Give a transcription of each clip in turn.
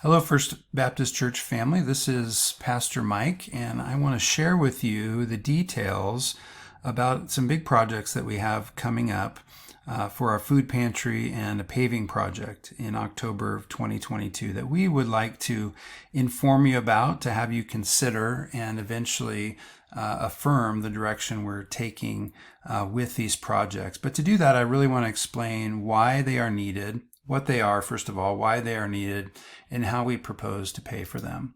Hello, First Baptist Church family. This is Pastor Mike, and I want to share with you the details about some big projects that we have coming up for our food pantry and a paving project in October of 2022 that we would like to inform you about, to have you consider, and eventually affirm the direction we're taking with these projects. But to do that, I really want to explain why they are needed, what they are, first of all, why they are needed, and how we propose to pay for them.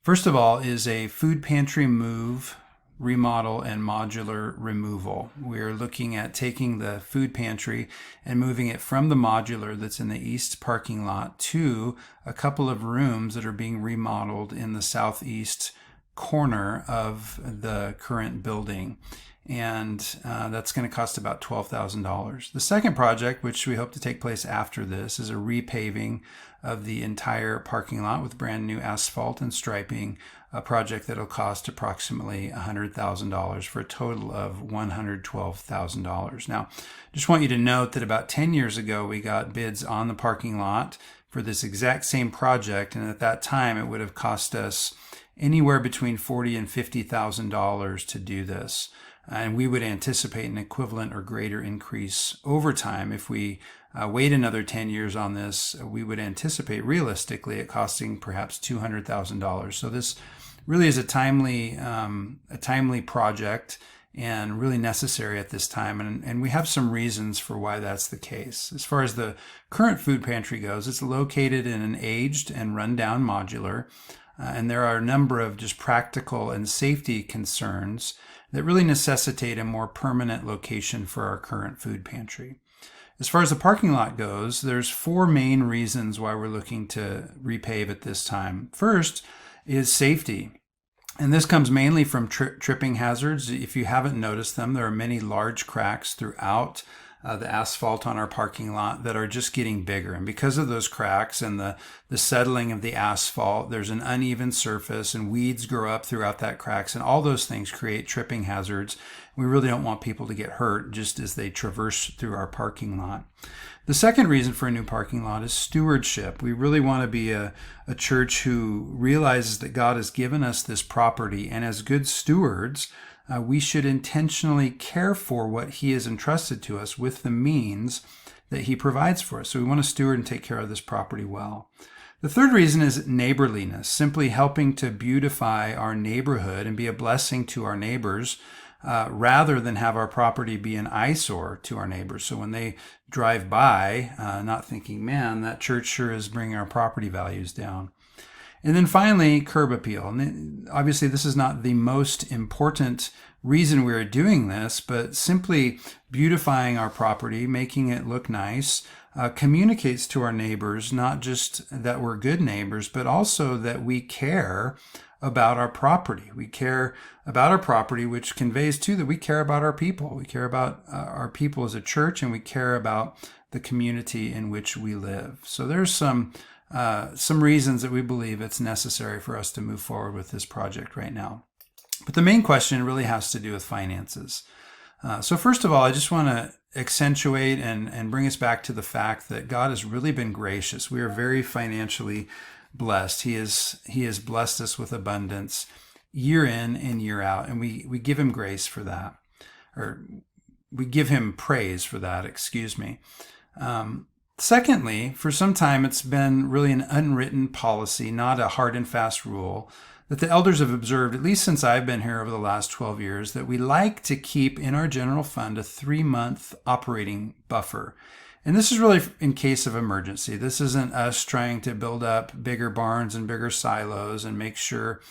First of all is a food pantry move, remodel, and modular removal. We're looking at taking the food pantry and moving it from the modular that's in the east parking lot to a couple of rooms that are being remodeled in the southeast corner of the current building. And that's going to cost about $12,000. The second project, which we hope to take place after this, is a repaving of the entire parking lot with brand new asphalt and striping, a project that will cost approximately $100,000 for a total of $112,000. Now, just want you to note that about 10 years ago, we got bids on the parking lot for this exact same project, and at that time, it would have cost us anywhere between $40,000 and $50,000 to do this. And we would anticipate an equivalent or greater increase over time. If we wait another 10 years on this, we would anticipate realistically it costing perhaps $200,000. So this really is a timely project and really necessary at this time. And we have some reasons for why that's the case. As far as the current food pantry goes, it's located in an aged and rundown modular. And there are a number of just practical and safety concerns that really necessitate a more permanent location for our current food pantry. As far as the parking lot goes, there's four main reasons why we're looking to repave at this time. First is safety. And this comes mainly from tripping hazards. If you haven't noticed them, there are many large cracks throughout the asphalt on our parking lot that are just getting bigger. And because of those cracks and the settling of the asphalt, there's an uneven surface and weeds grow up throughout that cracks. And all those things create tripping hazards. We really don't want people to get hurt just as they traverse through our parking lot. The second reason for a new parking lot is stewardship. We really want to be a church who realizes that God has given us this property, and as good stewards, we should intentionally care for what He has entrusted to us with the means that He provides for us. So we want to steward and take care of this property well. The third reason is neighborliness, simply helping to beautify our neighborhood and be a blessing to our neighbors, rather than have our property be an eyesore to our neighbors. So when they drive by, not thinking, man, that church sure is bringing our property values down. And then finally, curb appeal. And obviously, this is not the most important reason we're doing this, but simply beautifying our property, making it look nice, communicates to our neighbors not just that we're good neighbors, but also that we care about our property. We care about our property, which conveys too that we care about our people. We care about our people as a church, and we care about the community in which we live. So there's some reasons that we believe it's necessary for us to move forward with this project right now. But the main question really has to do with finances. So first of all, I just want to accentuate and bring us back to the fact that God has really been gracious. We are very financially blessed. He has blessed us with abundance year in and year out, and we give Him grace for that, or we give Him praise for that, excuse me. Secondly, for some time, it's been really an unwritten policy, not a hard and fast rule, that the elders have observed, at least since I've been here over the last 12 years, that we like to keep in our general fund a 3-month operating buffer. And this is really in case of emergency. This isn't us trying to build up bigger barns and bigger silos and make sure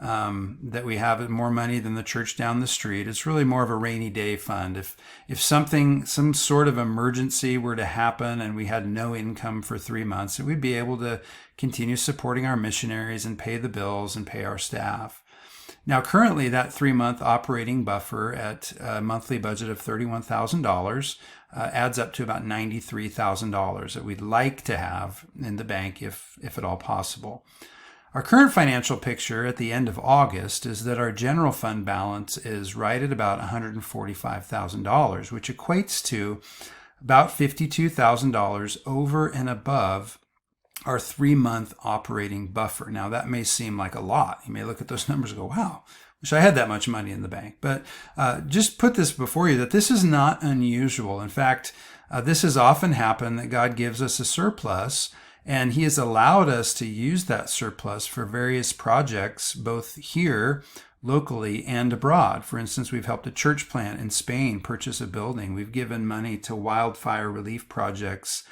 that we have more money than the church down the street. It's really more of a rainy day fund. If some sort of emergency were to happen and we had no income for 3 months, we'd be able to continue supporting our missionaries and pay the bills and pay our staff. Now, currently, that 3-month operating buffer at a monthly budget of $31,000 adds up to about $93,000 that we'd like to have in the bank if at all possible. Our current financial picture at the end of August is that our general fund balance is right at about $145,000, which equates to about $52,000 over and above our 3-month operating buffer. Now, that may seem like a lot. You may look at those numbers and go, wow, wish I had that much money in the bank. But just put this before you that this is not unusual. In fact, this has often happened that God gives us a surplus, and he has allowed us to use that surplus for various projects, both here locally and abroad. For instance, we've helped a church plant in Spain purchase a building. We've given money to wildfire relief projects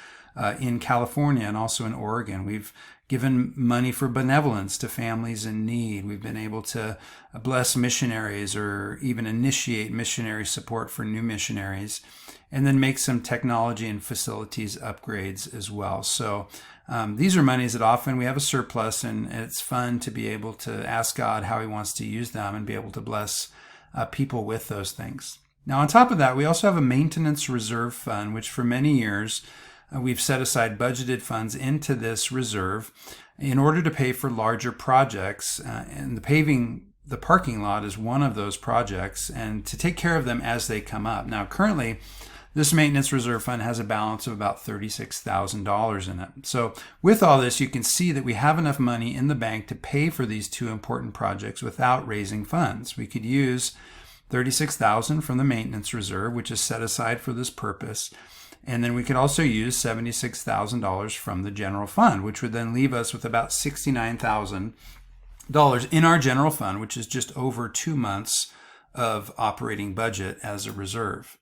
in California and also in Oregon. We've given money for benevolence to families in need. We've been able to bless missionaries or even initiate missionary support for new missionaries, and then make some technology and facilities upgrades as well. So these are monies that often we have a surplus, and it's fun to be able to ask God how he wants to use them and be able to bless people with those things. Now, on top of that, we also have a maintenance reserve fund, which for many years we've set aside budgeted funds into this reserve in order to pay for larger projects. And the paving the parking lot is one of those projects, and to take care of them as they come up. Now, currently, this maintenance reserve fund has a balance of about $36,000 in it. So with all this, you can see that we have enough money in the bank to pay for these two important projects without raising funds. We could use $36,000 from the maintenance reserve, which is set aside for this purpose. And then we could also use $76,000 from the general fund, which would then leave us with about $69,000 in our general fund, which is just over 2 months of operating budget as a reserve.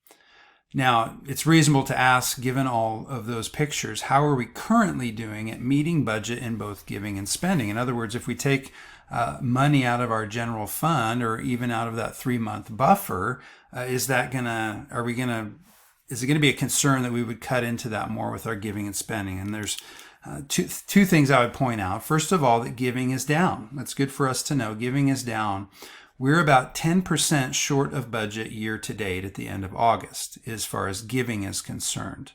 Now, it's reasonable to ask, given all of those pictures, how are we currently doing at meeting budget in both giving and spending? In other words, if we take money out of our general fund or even out of that 3-month buffer, is it going to be a concern that we would cut into that more with our giving and spending? And there's two things I would point out. First of all, that giving is down. That's good for us to know. Giving is down. We're about 10% short of budget year to date at the end of August as far as giving is concerned.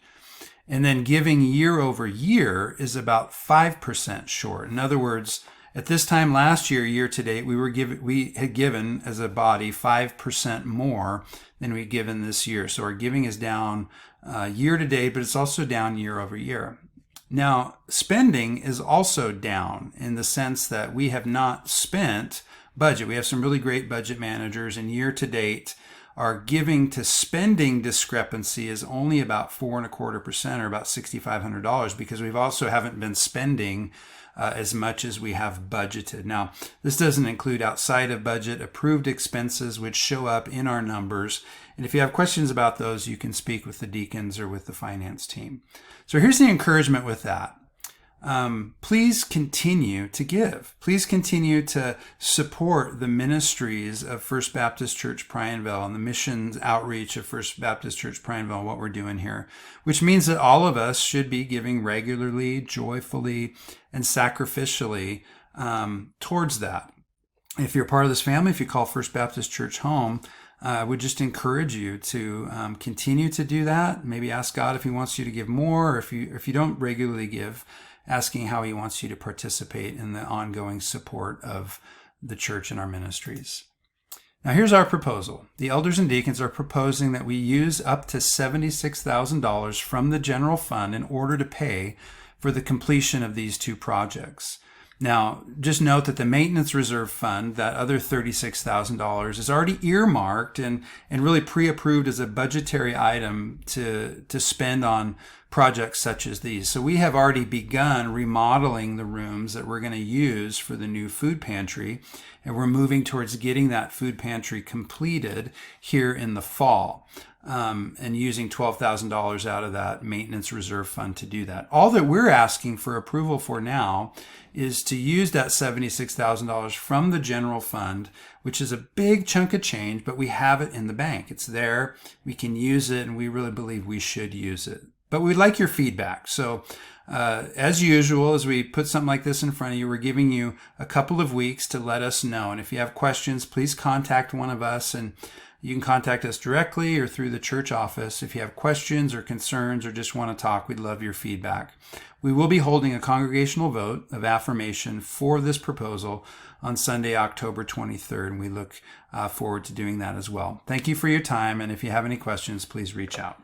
And then giving year over year is about 5% short. In other words, at this time last year, year to date, we had given as a body 5% more than we'd given this year. So our giving is down year to date, but it's also down year over year. Now, spending is also down in the sense that we have not spent budget. We have some really great budget managers, and year to date, our giving to spending discrepancy is only about 4.25% or about $6,500 because we've also haven't been spending as much as we have budgeted. Now, this doesn't include outside of budget approved expenses, which show up in our numbers. And if you have questions about those, you can speak with the deacons or with the finance team. So here's the encouragement with that. Please continue to give. Please continue to support the ministries of First Baptist Church Prineville and the missions outreach of First Baptist Church Prineville and what we're doing here, which means that all of us should be giving regularly, joyfully, and sacrificially towards that. If you're part of this family, if you call First Baptist Church home, I would just encourage you to continue to do that. Maybe ask God if he wants you to give more, or if you don't regularly give, asking how he wants you to participate in the ongoing support of the church and our ministries. Now, here's our proposal. The elders and deacons are proposing that we use up to $76,000 from the general fund in order to pay for the completion of these two projects. Now, just note that the maintenance reserve fund, that other $36,000, is already earmarked and really pre-approved as a budgetary item to spend on projects such as these. So we have already begun remodeling the rooms that we're going to use for the new food pantry, and we're moving towards getting that food pantry completed here in the fall. And using $12,000 out of that maintenance reserve fund to do that. All that we're asking for approval for now is to use that $76,000 from the general fund, which is a big chunk of change, but we have it in the bank. It's there, we can use it, and we really believe we should use it. But we'd like your feedback. So as usual, as we put something like this in front of you, we're giving you a couple of weeks to let us know. And if you have questions, please contact one of us, and you can contact us directly or through the church office. If you have questions or concerns or just want to talk, we'd love your feedback. We will be holding a congregational vote of affirmation for this proposal on Sunday, October 23rd, and we look forward to doing that as well. Thank you for your time, and if you have any questions, please reach out.